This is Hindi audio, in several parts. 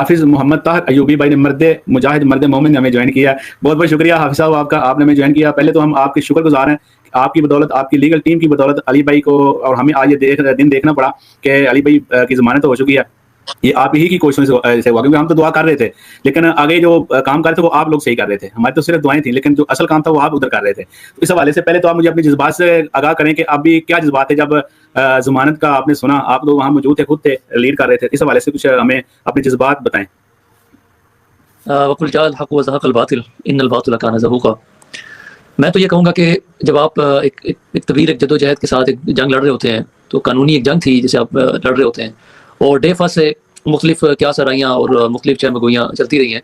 हाफिज़ मोहम्मद ताहिर अयूबी भाई ने मर्द मुजाहिद मर्द मोमिन ने हमें ज्वाइन किया। बहुत बहुत शुक्रिया हाफिज़ साहब आपका, आपने हमें ज्वाइन किया। पहले तो हम आपके शुक्रगुज़ार हैं, आपकी बदौलत, आपकी लीगल टीम की बदौलत अली भाई को और हमें आज ये दिन देखना पड़ा कि अली भाई की ज़मानत तो हो चुकी है। ये आप ही की कोशिशों से हुआ, क्योंकि हम तो दुआ कर रहे थे, लेकिन आगे जो काम कर रहे थे वो आप लोग सही कर रहे थे, हमारी तो सिर्फ दुआएं थी, लेकिन जो असल काम था वो आप उधर कर रहे थे। तो इस हवाले से पहले तो आप मुझे अपने जज्बात से आगाह करें कि अभी क्या जज्बात थे जब जमानत का आपने सुना, आप लोग वहाँ मौजूद थे, खुद थे, लीड कर रहे थे। इस हवाले से कुछ हमें अपने जज्बात बताएं। वकुल जाल हक व ज़हक़ल बातिल इन्नल बातिल कान ज़हूक़ा। मैं तो ये कहूँगा कि जब आप एक तवील एक जदोजहद के साथ एक जंग लड़ रहे होते हैं, तो कानूनी एक जंग थी जिसे आप लड़ रहे होते हैं, और डे फर्स्ट से मुख्तलिफ क्या सराइयाँ और मुख्तलिफ चहमगोइयाँ चलती रही हैं,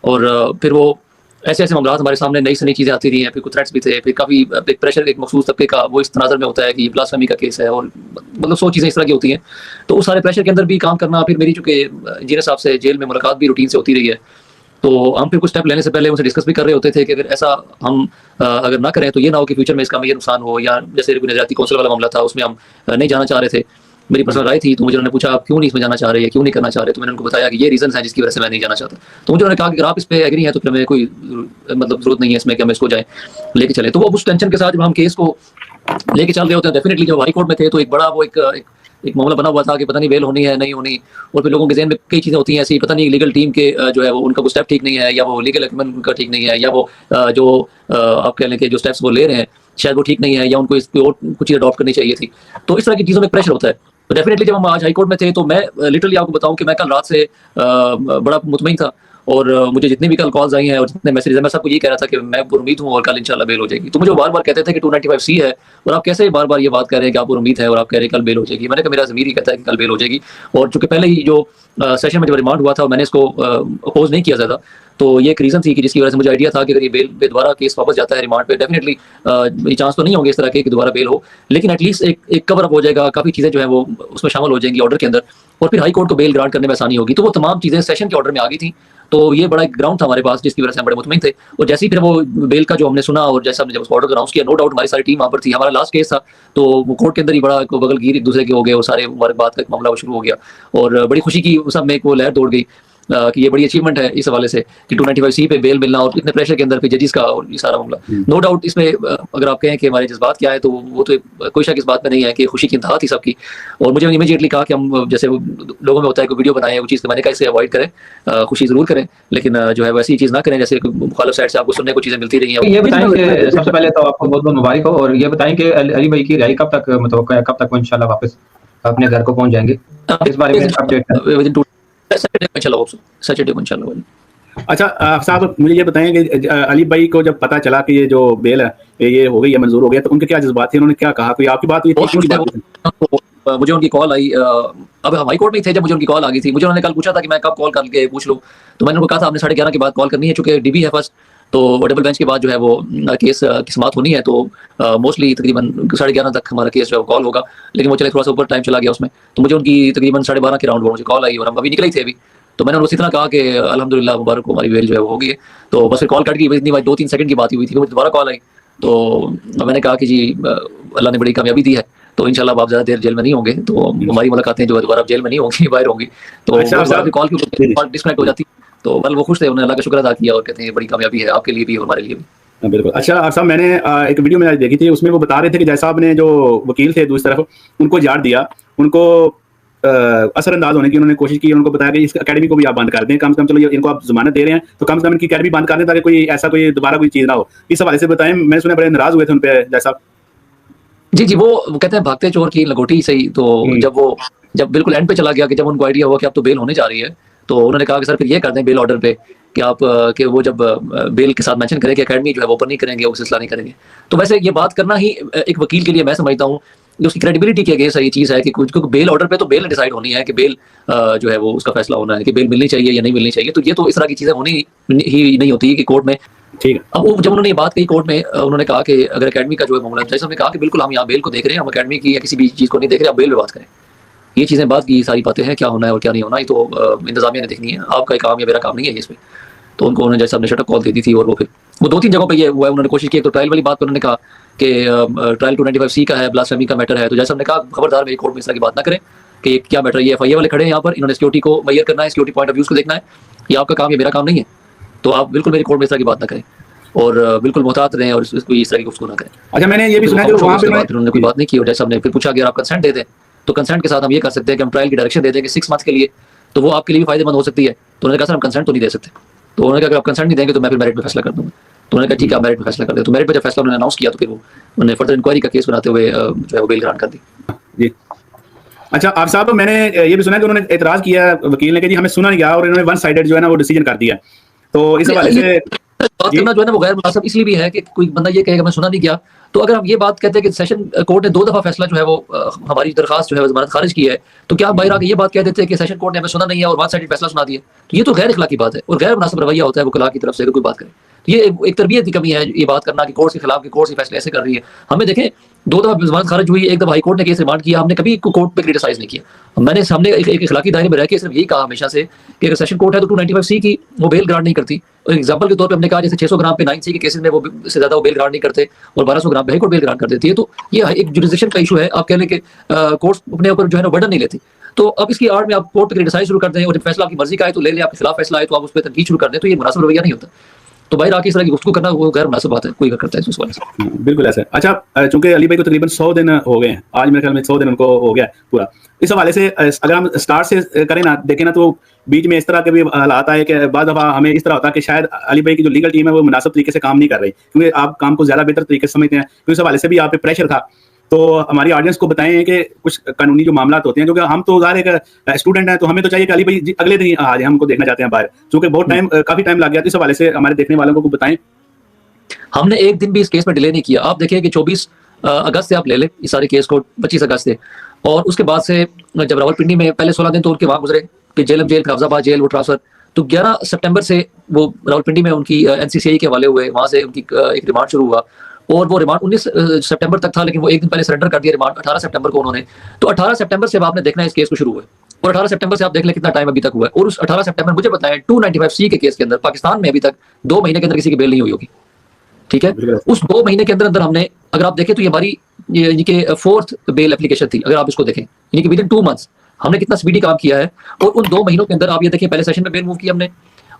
और फिर वो ऐसे ऐसे मामला हमारे सामने नई नई चीज़ें आती रही हैं, फिर कुछ थ्रेट्स भी थे, फिर काफ़ी एक प्रेशर एक मखसूस तबके का वो इस तनाज़र में होता है कि ये ब्लास्फेमी का केस है, और मतलब 100 चीज़ें इस तरह की होती हैं। तो उस सारे प्रेशर के अंदर भी काम करना, फिर मेरी चूँकि इंजीनियर साहब से जेल में मुलाकात भी रूटीन से होती रही है, तो हम फिर कुछ स्टेप लेने से पहले उनसे डिस्कस भी कर रहे होते थे कि अगर ऐसा हम अगर ना करें तो ये ना हो कि फ्यूचर में इसका हमें ये नुकसान हो, या जैसे नज़ारती कौंसिल वाला मामला था उसमें हम नहीं जाना चाह रहे थे। मेरी पर्सनल राय थी, तो मुझे उन्होंने पूछा आप क्यों नहीं इसमें जाना चाह रहे हैं, क्यों नहीं करना चाह रहे, तो मैंने उनको बताया कि ये रीजन है जिसकी वजह से मैं नहीं जाना चाहता। तो मुझे उन्होंने कहा कि अगर आप इस पे एग्री हैं तो फिर हमें कोई मतलब जरूरत नहीं है इसमें कि हम इसको जाएं लेके चले। तो वो उस टेंशन के साथ जब हम केस को लेके चल रहे होते हैं, डेफिनेटली जब हाई कोर्ट में थे तो एक बड़ा वो एक मामला बना हुआ था कि पता नहीं बेल होनी है नहीं होनी, और फिर लोगों के ज़हन में कई चीज़ें होती हैं ऐसी, पता नहीं लीगल टीम के जो है वो उनका कोई स्टेप ठीक नहीं है, या वो लीगल एक्विपमेंट उनका ठीक नहीं है, या वो जो आप कह लें कि जो स्टेप्स वो ले रहे हैं शायद वो ठीक नहीं है, या उनको इस कोई और कुछ चीज़ अडॉप्ट करनी चाहिए थी। तो इस तरह की चीज़ों में प्रेशर होता है। तो डेफिनेटली जब हम आज हाई कोर्ट में थे तो मैं लिटरली आपको बताऊं कि मैं कल रात से बड़ा मुतमईन था, और मुझे जितनी भी कल कॉल्स आई हैं और जितने मैसेज हैं, मैं सबको ये कह रहा था कि मैं उम्मीद हूँ और कल इंशाल्लाह बेल हो जाएगी। तो मुझे बार बार कहते थे कि 295C है, और आप कैसे बार बार ये बात कर रहे हैं कि आपको उम्मीद है और आप कह रहे हैं कल बेल हो जाएगी। मैंने कहा मेरा ज़मीर ही कहता है कि कल बेल हो जाएगी, और चूंकि पहले ही जो सेशन में जब रिमांड हुआ था मैंने इसको अपोज नहीं किया ज़्यादा, तो ये एक रीज़न थी कि जिसकी वजह से मुझे आइडिया था कि अगर ये बेल पे दोबारा केस वापस जाता है रिमांड पे, डेफिनेटली ये चांस तो नहीं होंगे इस तरह के कि दोबारा बेल हो, लेकिन एटलीस्ट एक कवर अप हो जाएगा, काफ़ी चीज़ें जो है वो उसमें शामिल हो जाएंगी ऑर्डर के अंदर, और फिर हाई कोर्ट को बेल ग्रांट करने में आसानी होगी। तो वो तमाम चीज़ें सेशन के ऑर्डर में आ गई थी, तो ये बड़ा एक ग्राउंड था हमारे पास जिसकी वजह से हम बड़े मुतमईन थे। और जैसे ही फिर वो बेल का जो हमने सुना और जैसे हमने जब उसको ऑर्डर अनाउंस किया, नो डाउट हमारी सारी टीम वहाँ पर थी। हमारा लास्ट केस था तो वो कोर्ट के अंदर ही बड़ा बगल गिर एक दूसरे के हो गए, और सारे मुबारकबाद का एक मामला शुरू हो गया, और बड़ी खुशी की सब में एक वो लहर दौड़ गई कि ये बड़ी अचीवमेंट है इस हवाले से कि 295C पे बेल मिलना, और इतने प्रेशर के अंदर फिर जजेस का और ये सारा मामला। नो डाउट इसमें अगर आप कहें कि हमारे जज्बात क्या है, तो वो तो कोई शक इस बात में नहीं है कि खुशी की इंतहा थी सबकी। और मुझे इमीडिएटली कहा कि हम जैसे लोगों में होता है कोई वीडियो बनाएं, वो चीज़ मैंने कहा इसे अवॉइड करें, खुशी जरूर करें, लेकिन जो है वैसी चीज़ ना करें जैसे मुखालिफ साइड से आपको सुनने को चीज़ें मिलती रही हैं। ये बताएं कि सबसे पहले तो आपको बहुत बहुत मुबारक हो, और ये बताएं कि अली भाई की रिहाई कब तक मुतवक्का है, कब तक वो इंशाल्लाह वापस अपने घर को पहुंच जाएंगे, इस बारे में अपडेट सैटरडे को इंशाल्लाह। अच्छा साहब मुझे ये बताएं कि अली भाई को जब पता चला कि ये जो बेल है ये हो गई है, मंजूर हो गया, तो उनके क्या जज्बात थे, उन्होंने क्या कहा, कोई आपकी बात हुई थी? मुझे उनकी कॉल आई, अब हम हाई कोर्ट में थे जब मुझे उनकी कॉल आ गई थी। मुझे उन्होंने कल पूछा था कि मैं कब कॉल करके पूछ लूँ, तो मैंने उनको कहा था आपने 11:30 के बाद कॉल करनी है, चूंकि डीबी है फर्स्ट, तो डबल बेंच के बाद जो है वो केस की समाप्त होनी है, तो मोस्टली तकरीबन 11:30 तक हमारा केस जो है कॉल होगा, लेकिन वो चले थोड़ा सा ऊपर टाइम चला गया उसमें। तो मुझे उनकी तकरीबन 12:30 के राउंड मुझे कॉल आई, और हम अभी निकले ही थे अभी, तो मैंने उनको इतना कहा कि अल्हम्दुलिल्लाह मुबारक हो, हमारी बेल जो है वो हो गई है। तो बस फिर कॉल कट गई, इतनी 2-3 सेकंड की बात हुई थी, मुझे दोबारा कॉल आई, तो मैंने कहा कि जी अल्लाह ने बड़ी कामयाबी दी है, तो इंशाल्लाह आप ज़्यादा देर जेल में नहीं होंगे, तो हमारी मुलाकातें जो है दोबारा जेल में नहीं होंगी, बाहर होंगी। तो कॉल की डिस्कनेक्ट हो जाती, तो बल वो खुश थे, उन्होंने अल्लाह का शुक्र अदा किया और कहते हैं बड़ी कामयाबी है आपके लिए भी और हमारे लिए भी। बिल्कुल। अच्छा साहब मैंने एक वीडियो में आज देखी थी, उसमें वो बता रहे थे कि जैसा आपने जो वकील थे दूसरी तरफ उनको झाड़ दिया, उनको असरअंदाज होने की उन्होंने कोशिश की, उनको बताया कि इस अकेडमी को भी आप बंद कर दें, कम से कम चलो इनको आप जमानत दे रहे हैं तो कम से कम इनकी अकेडमी बंद कर दें ताकि कोई ऐसा कोई दोबारा कोई चीज़ ना हो। इस हवाले से बताएं, मैंने सुना बड़े नाराज हुए थे उन पे जैसा। जी वो कहते हैं भागते चोर की लंगोटी सही। तो जब बिल्कुल एंड पे चला गया कि जब उनको आइडिया हुआ कि अब तो बेल होने जा रही है, तो उन्होंने कहा कि सर फिर ये कर दें बेल ऑर्डर पे कि आप कि वो जब बेल के साथ मेंशन करें कि अकेडमी जो है वो ओपन नहीं करेंगे, वो सिलसिला नहीं करेंगे। तो वैसे ये बात करना ही एक वकील के लिए मैं समझता हूँ उसकी क्रेडिबिलिटी के अगेंस्ट ये चीज़ है कि क्योंकि बेल ऑर्डर पे तो बेल डिसाइड होनी है कि बेल जो है वो उसका फैसला होना है कि बेल मिलनी चाहिए या नहीं मिलनी चाहिए। तो ये तो इस तरह की चीज़ें होनी ही नहीं होती कि कोर्ट में। ठीक है। अब जब उन्होंने ये बात कही कोर्ट में, उन्होंने कहा कि अगर अकेडमी का जो है मामला, जैसे हमने कहा कि बिल्कुल हम यहाँ बेल को देख रहे हैं, हम अकेडमी की या किसी भी चीज़ को नहीं देख रहे, आप बेल पे बात करें। ये चीज़ें बात की सारी बातें हैं, क्या होना है और क्या नहीं होना, ये तो इंतजामिया ने देखनी है, आपका काम या मेरा काम नहीं है इसमें। तो उनको उन्होंने जैसे हमने शटअप कॉल दे दी थी, और वो फिर वो 2-3 जगहों पे ये हुआ है, उन्होंने कोशिश की। तो ट्रायल वाली बात पर उन्होंने कहा कि ट्रायल 295C का है, ब्लास्फेमी का मैटर है, तो जैसे हमने कहा खबरदार मेरी कोर्ट में इस तरह की बात ना करें, कि क्या मैटर, ये FIA वाले खड़े हैं यहाँ पर, इन्होंने सिक्योरिटी को मैयर करना है, सिक्योरिटी पॉइंट ऑफ व्यू को देखना है, ये आपका काम, ये मेरा काम नहीं है। तो आप बिल्कुल मेरी कोर्ट में इस तरह की बात ना करें और बिल्कुल मोहतात रहें और इसको इस तरह की गुफ्तगू ना करें। अच्छा, मैंने ये भी सुना कि वहाँ पे उन्होंने कोई बात नहीं की और जज साहब ने फिर पूछा कि अगर आप कंसेंट दे दें तो कंसेंट के साथ हम ये कर सकते हैं कि हम ट्रायल की डायरेक्शन दे देंगे 6 मंथ के लिए, तो वो आपके लिए भी फायदेमंद हो सकती है। तो उन्होंने कहा सर हम कंसेंट तो नहीं दे सकते। तो उन्होंने कहा अगर आप कंसेंट नहीं देंगे तो मैं फिर मेरिट में फैसला कर दूंगा। तो उन्होंने कहा ठीक है आप मेरिट में फैसला कर दे। तो मेरिट पर जब फैसला उन्होंने अनाउंस किया तो फिर वो उन्होंने फर्दर इंक्वायरी का केस बनाते हुए जो है वो बेल ग्रांट कर दी। जी। अच्छा आप साहब, मैंने ये भी सुना कि उन्होंने एतराज किया वकील ने कि जी हमें सुना नहीं गया और इन्होंने वन साइडेड जो है ना वो डिसीजन कर दिया। तो इस हवाले से बात करना जो है ना वो गैर मुनासिब इसलिए भी है कि कोई बंदा ये कहेगा मैं सुना नहीं गया। तो अगर हम ये बात कहते हैं कि सेशन कोर्ट ने 2 दफा फैसला जो है वो हमारी दरखास्त जो है जमानत खारिज की है, तो क्या हम बाहर आके ये बात कह देते हैं कि सेशन कोर्ट ने हमें सुना नहीं है और वन साइडेड फैसला सुना दिया? तो ये तो गैर इखलाकी बात है और गैर मुनासिब रवैया होता है वकला की तरफ से अगर कोई बात करे। तो ये एक तरबियत की कमी है ये बात करना कि कोर्ट के खिलाफ, कि कोर्ट से फैसले ऐसे कर रही है। हमें देखें 2 दफा जमानत खारिज हुई, 1 दफा हाई कोर्ट ने केस रिमांड किया, हमने कभी कोर्ट पे क्रिटिसाइज नहीं किया। हमने एक इखलाकी दायरे में रह के सिर्फ यही कहा हमेशा से कि अगर सेशन कोर्ट है तो 295C की वो बेल ग्रांट नहीं करती। और एग्जांपल के तौर पे हमने कहा जैसे 600 ग्राम पे 9C के केसेस में वो से ज्यादा वो बेल ग्रांट नहीं करते और 1200 ग्राम पे हाई कोर्ट बेल ग्रांट कर देती है। तो ये एक जुरिसडिक्शन का इशू है। आप कह लें कि कोर्ट अपने ऊपर जो है ना बर्डन नहीं लेती। तो अब इसकी आड़ में आप कोर्ट पे क्रिटिसाइज शुरू कर दें और जब फैसला आपकी मर्जी का है तो ले लें, आपके खिलाफ फैसला आए तो आप उस पर तनकीद शुरू कर दें, तो ये मुनासिब रवैया नहीं होता। तो बाहर आके इस तरह की गुफ्तगू करना वो गैर मुनासिब बात है, कोई करता है इस वाले से। बिल्कुल ऐसा। अच्छा, चूंकि अली भाई को तकरीबन 100 दिन हो गए हैं, आज मेरे ख्याल में 100 दिन उनको हो गया पूरा। इस हवाले से अगर हम स्टार्ट से करें ना, देखें ना, तो बीच में इस तरह के भी हालात आए कि बाद दफा हमें इस तरह होता है कि शायद अली भाई की जो लीगल टीम है वो मुनासिब तरीके से काम नहीं कर रही, क्योंकि आप काम को ज्यादा बेहतर तरीके से समझते हैं, तो इस हवाले से भी आप पे प्रेशर था। तो हमारी ऑडियंस को बताएं कि कुछ कानूनी जो मामला होते हैं, क्योंकि हम तो ज़ाहिर एक स्टूडेंट हैं, तो हमें तो चाहिए कि अली भाई अगले दिन आ जाए, हमको देखना चाहते हैं बाहर, क्योंकि बहुत टाइम काफी टाइम लग गया। तो इस हवाले से हमारे देखने वालों को बताएं। हमने एक दिन भी इस केस में डिले नहीं किया। आप देखिए कि 24 अगस्त से आप ले लें इस सारे केस को, 25 अगस्त से, और उसके बाद से जब रावलपिंडी में पहले 16 दिन तो उनके वहाँ गुजरे कि जेल फिर फैजाबाद जेल वो ट्रांसफर, तो 11 सितंबर से वो रावलपिंडी में उनकी NCCI के हवाले हुए, वहाँ से उनकी एक रिमांड शुरू हुआ और वो रिमांड 19 सितंबर तक था, लेकिन वो एक दिन पहले सरेंडर कर दिया रिमांड 18 सितंबर को उन्होंने। तो 18 सितंबर से अब आपने देखना है इस केस को शुरू हुए और 18 सितंबर से आप देख लें कितना टाइम अभी तक हुआ है। और उस 18 सितंबर मुझे बताएं 295C के केस के अंदर पाकिस्तान में अभी तक 2 महीने के अंदर किसी की बेल नहीं हुई होगी, ठीक है। उस 2 महीने के अंदर अंदर हमने, अगर आप देखें तो ये हमारी यानी कि 4th बेल एप्लीकेशन थी, अगर आप इसको देखें, यानी कि विद इन 2 मंथ्स हमने कितना स्पीडी काम किया है। और उन 2 महीनों के अंदर आप ये देखिए, पहले सेशन में बेल मूव किया हमने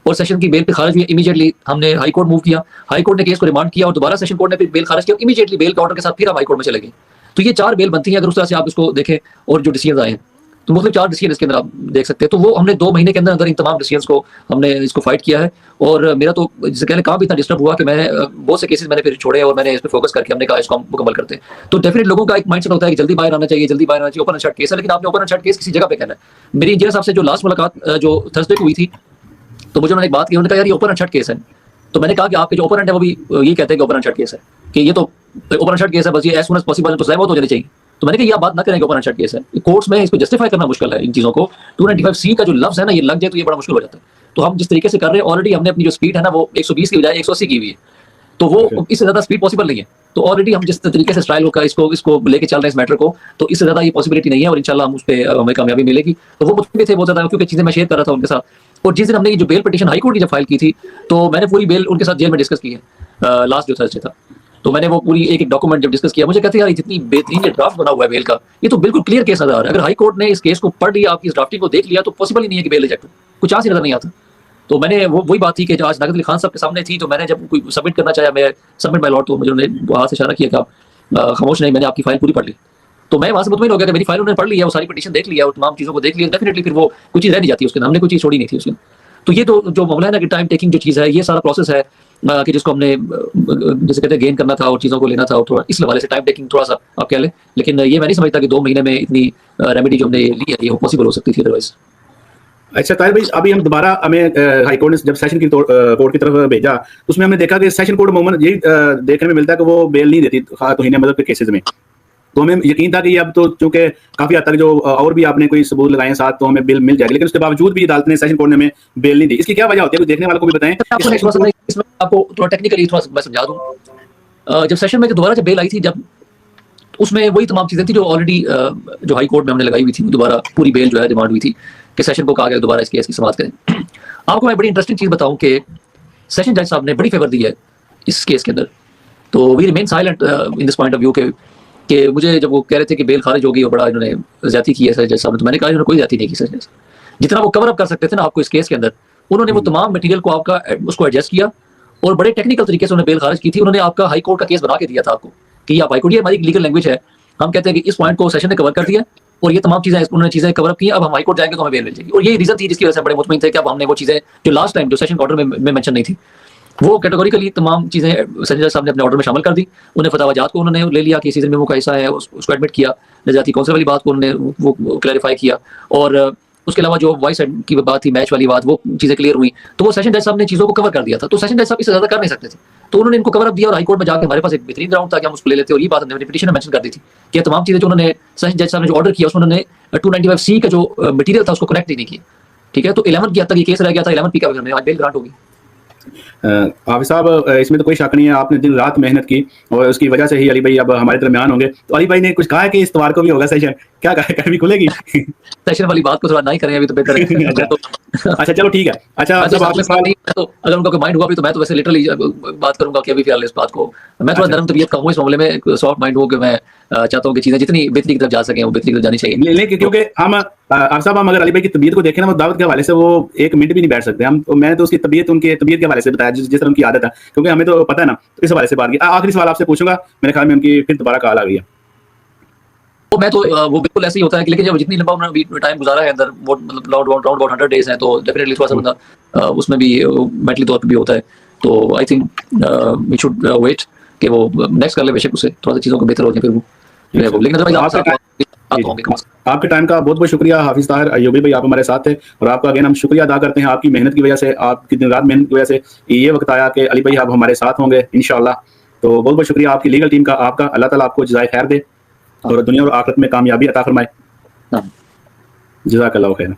और सेशन की बेल पे खारिज हुई, इमीडिएटली हमने हाई कोर्ट मूव किया, हाई कोर्ट ने केस को रिमांड किया और दोबारा सेशन कोर्ट ने फिर बेल खारिज किया, इमीडिएटली बेल का ऑर्डर के साथ फिर हम हाई कोर्ट में चले गए। तो ये 4 बेल बनती है अगर उस तरह से आप इसको देखें और जो डिसीजन आए हैं, तो मतलब 4 डिसीजन इसके अंदर आप देख सकते हैं। तो वो हमने 2 महीने के अंदर अंदर इन तमाम डिसीजन को हमने इसको फाइट किया है। और मेरा तो जिसे कहने काम भी इतना डिस्टर्ब हुआ कि मैं बहुत से केसेस मैंने फिर छोड़े और मैंने इस पर फोकस करके हमने कहा इसको हम मुकम्मल करते हैं। तो डेफिनेट लोगों का एक माइंडसेट होता है कि जल्दी बाहर आना चाहिए, जल्दी बाहर आना चाहिए, ओपन एंड शट केस है, लेकिन आपने ओपन एंड शट केस किसी जगह पे कहना है। मेरी इंजीनियर साहब से जो लास्ट मुलाकात जो थर्सडे को हुई थी, तो मुझे उन्होंने एक बात की, उन्होंने कहा यार ये ओपन एंड शट केस है। तो मैंने कहा कि आपके जो ओपोनेंट है वो भी ये कहते हैं कि ओपन एंड शट केस है, कि ये तो ओपन एंड शट केस है, बस ये एज सून एज पॉसिबल तो ज़ायद हो जानी चाहिए। तो मैंने कहा ये आप बात ना करें कि ओपन एंड शट केस है, कोर्ट्स में इसको जस्टिफाई करना मुश्किल है इन चीज़ों को। 295C का जो लफ्ज़ है ना, ये लग जाए तो ये बड़ा मुश्किल हो जाता है। तो हम जिस तरीके से कर रहे हैं, ऑलरेडी हमने अपनी जो स्पीड है ना वो 120 की बजाय 180 की हुई है, तो वो इससे ज़्यादा स्पीड पॉसिबल नहीं है। तो ऑलरेडी हम जिस तरीके से स्टाइल होकर इसको लेके चल रहे हैं इस मैटर को, तो इससे ज़्यादा ये पॉसिबिलिटी नहीं है और इंशाल्लाह हम उस पर हमें कामयाबी मिलेगी। तो वो मुझे थे बहुत ज़्यादा, क्योंकि चीज़ें मैं शेयर कर रहा था उनके साथ। और जिस दिन हमने ये जो बेल पिटीशन हाई कोर्ट की जब फाइल की थी, तो मैंने पूरी बेल उनके साथ जेल में डिस्कस की है लास्ट जो थर्सडे था। तो मैंने वो पूरी एक डॉक्यूमेंट जब डिस्कस किया, मुझे कहते हैं यार इतनी बेहतरीन ये ड्राफ्ट बना हुआ है बेल का, ये तो बिल्कुल क्लियर केस नजर आ रहा है। अगर हाई कोर्ट ने इस केस को पढ़ लिया, आपकी इस ड्राफ्टिंग को देख लिया, तो पॉसिबल ही नहीं है कि बेल रिजेक्ट हो, कुछ चांस ही नजर नहीं आता। तो मैंने वही बात थी कि जो आज नागद अली खान साहब के सामने थी, तो मैंने जब कोई सबमिट करना चाहा, मैं सबमिट बाय लॉट, तो मुझे उन्होंने हाथ से इशारा किया कि आप खामोश नहीं, मैंने आपकी फाइल पूरी पढ़ ली। तो मैं वहाँ से मुतमईन हो गया कि मेरी फाइल उन्होंने पढ़ ली है, वो सारी पिटीशन देख लिया और तमाम चीज़ों को देख लिया, डेफिनेटली फिर वो कुछ चीज़ रह नहीं जाती उसके, हमने कोई चीज़ छोड़ी नहीं थी उसके। तो ये तो जो मामला है ना कि टाइम टेकिंग जो चीज़ है, ये सारा प्रोसेस है कि जिसको हमने जैसे कहते हैं गेन करना था और चीज़ों को लेना था, और थोड़ा इस हवाले से टाइम टेकिंग थोड़ा सा आप कह लें। लेकिन ये मैं नहीं समझता कि 2 महीने में इतनी रेमेडी जो हमने ली है ये पॉसिबल हो सकती थी अदरवाइज। अच्छा ताहिर भाई, अभी हम दोबारा हमें हाई कोर्ट ने जब सेशन की कोर्ट की तरफ भेजा, उसमें हमने देखा कि सेशन कोर्ट अमूमन यही देखने में मिलता है कि वो बेल नहीं देती तौहीन मदद के केसेस में। तो हमें यकीन था कि अब तो चूंकि काफी हद तक जो और भी आपने कोई सबूत लगाए साथ, तो हमें बेल मिल जाएगी, लेकिन उसके बावजूद भी अदालत ने सेशन कोर्ट ने हमें बेल नहीं दी। इसकी क्या वजह होती है, कुछ देखने वालों को भी बताएं। इसमें आपको थोड़ा टेक्निकली थोड़ा मैं समझा दूं। जब सेशन में दोबारा जब बेल आई थी, जब उसमें वही तमाम चीज़ें थी जो ऑलरेडी जो हाई कोर्ट में हमने लगाई हुई थी, दोबारा पूरी बेल जो है डिमांड हुई थी कि सेशन को कहा गया दोबारा इस केस की समाअत करें। आपको मैं बड़ी इंटरेस्टिंग चीज़ बताऊं कि सेशन जज साहब ने बड़ी फेवर दी है इस केस के अंदर। तो we remain silent in this point of view के कि मुझे जब वो कह रहे थे कि बेल खारिज होगी और बड़ा इन्होंने ज्यादती की है सर जज साहब ने, तो मैंने कहा इन्होंने कोई ज्यादती नहीं की सर जज। जितना वो कवर अप कर सकते थे ना आपको इस केस के अंदर, उन्होंने वो तमाम मटेरियल को आपका उसको एडजस्ट किया और बड़े टेक्निकल तरीके से उन्होंने बेल खारिज की थी। उन्होंने आपका हाई कोर्ट का केस बना के दिया था आपको कि आप हाई कोर्ट, ये हमारी लीगल लैंग्वेज है, हम कहते हैं कि इस पॉइंट को सेशन ने कवर कर दिया और ये तमाम चीजें उन्होंने चीजें कवर अप की, अब हम हाई कोर्ट जाएंगे तो हमें बेल मिल जाएगी। और यही रीजन थी जिसकी वजह से बड़े मुतमईन थे कि अब हमने वो चीजें जो लास्ट टाइम जो सेशन ऑर्डर में मेंशन नहीं थी, वो कैटेगोरिकली तमाम चीजें संजय साहब ने अपने ऑर्डर में शामिल कर दी। उन्हें फतवाजात को उन्होंने ले लिया कि सीजन मेमो का हिस्सा है, उसको एडमिट किया, नजाती काउंसिल वाली बात को उन्होंने वो क्लैरिफाई किया, और उसके अलावा जो वॉइस की बात थी, मैच वाली बात, वो चीजें क्लियर हुई। तो वो सेशन जज साहब ने चीजों को कवर कर दिया था, तो सेशन जज साहब इससे ज्यादा कर नहीं सकते थे, तो उन्होंने इनको कवर अप दिया। और हाई कोर्ट में जाकर हमारे पास एक बेहतरीन ग्राउंड था कि हम उसको ले लेते, और ये बात हमने पिटीशन में मेंशन कर दी थी कि तमाम चीजें जो उन्होंने सेशन जज साहब ने जो ऑर्डर किया उसमें उन्होंने 295C का जो मटेरियल था उसको कनेक्ट ही नहीं किया। ठीक है, तो 11 की हद तक ये केस रह गया था, 11 पी का हमें आज बेल ग्रांट होगी। हाफिज साहब, इसमें तो कोई शक नहीं है, आपने दिन रात मेहनत की और उसकी वजह से ही अली भाई अब हमारे दरमियान होंगे। तो अली भाई ने कुछ कहा है कि इस इतवार को भी होगा सेशन, क्या कहा है, कभी खुलेगी? सेशन वाली बात को थोड़ा नहीं करें अभी तो बेहतर है। अच्छा चलो ठीक है। अच्छा जब आपने तो अगर उनका कोई माइंड हुआ भी तो मैं तो वैसे लिटरली बात करूंगा कि अभी फिलहाल इस बात को मैं थोड़ा नरम तबीयत का हूँ इस मामले में, सॉफ्ट माइंड हूँ कि मैं चाहता हूँ कि चीजें जितनी बेहतरी की तरफ जा सकें वो बेहतरी की तरफ जानी चाहिए। लेकिन क्योंकि हम आप साहब, हम अगर अली भाई की तबीयत को देखें ना, वो दावत के हवाले से वो एक मिनट भी नहीं बैठ सकते हम। तो मैंने तो उसकी तबीयत, उनकी तबीयत के हवाले से बताया जिस तरह उनकी आदत है, क्योंकि हमें तो पता है ना, तो इस हवाले से बात की। आखिरी सवाल आपसे पूछूंगा, मेरे ख्याल में उनकी फिर दोबारा कॉल आ गई है। तो मैं तो वो बिल्कुल ऐसे ही होता है कि लेकिन जब जितनी लंबा उन्होंने टाइम गुजारा है अंदर, वो मतलब राउंड अबाउट 100 डेज हैं, तो डेफिनेटली थोड़ा सा बंदा उसमें भी मेंटली तौर पे भी होता है। तो I think we should wait कि वो नेक्स्ट कर ले, बेशक उससे थोड़ा सा चीज़ों को बेहतर हो जाए फिर वो। लेकिन अगर आपके टाइम का बहुत बहुत शुक्रिया हाफिज ताहिर अय्यूबी भाई, आप हमारे साथ थे और आपका अगेन हम शुक्रिया अदा करते हैं। आपकी मेहनत की वजह से, आपकी दिन रात मेहनत की वजह से ये वक्त आया कि अली भाई आप हमारे साथ होंगे इंशाल्लाह। तो बहुत बहुत शुक्रिया आपकी लीगल टीम का, आपका। अल्लाह ताला आपको जज़ाए खैर दे और दुनिया और आखिरत में कामयाबी अता फरमाए। जज़ाकल्लाहु खैर।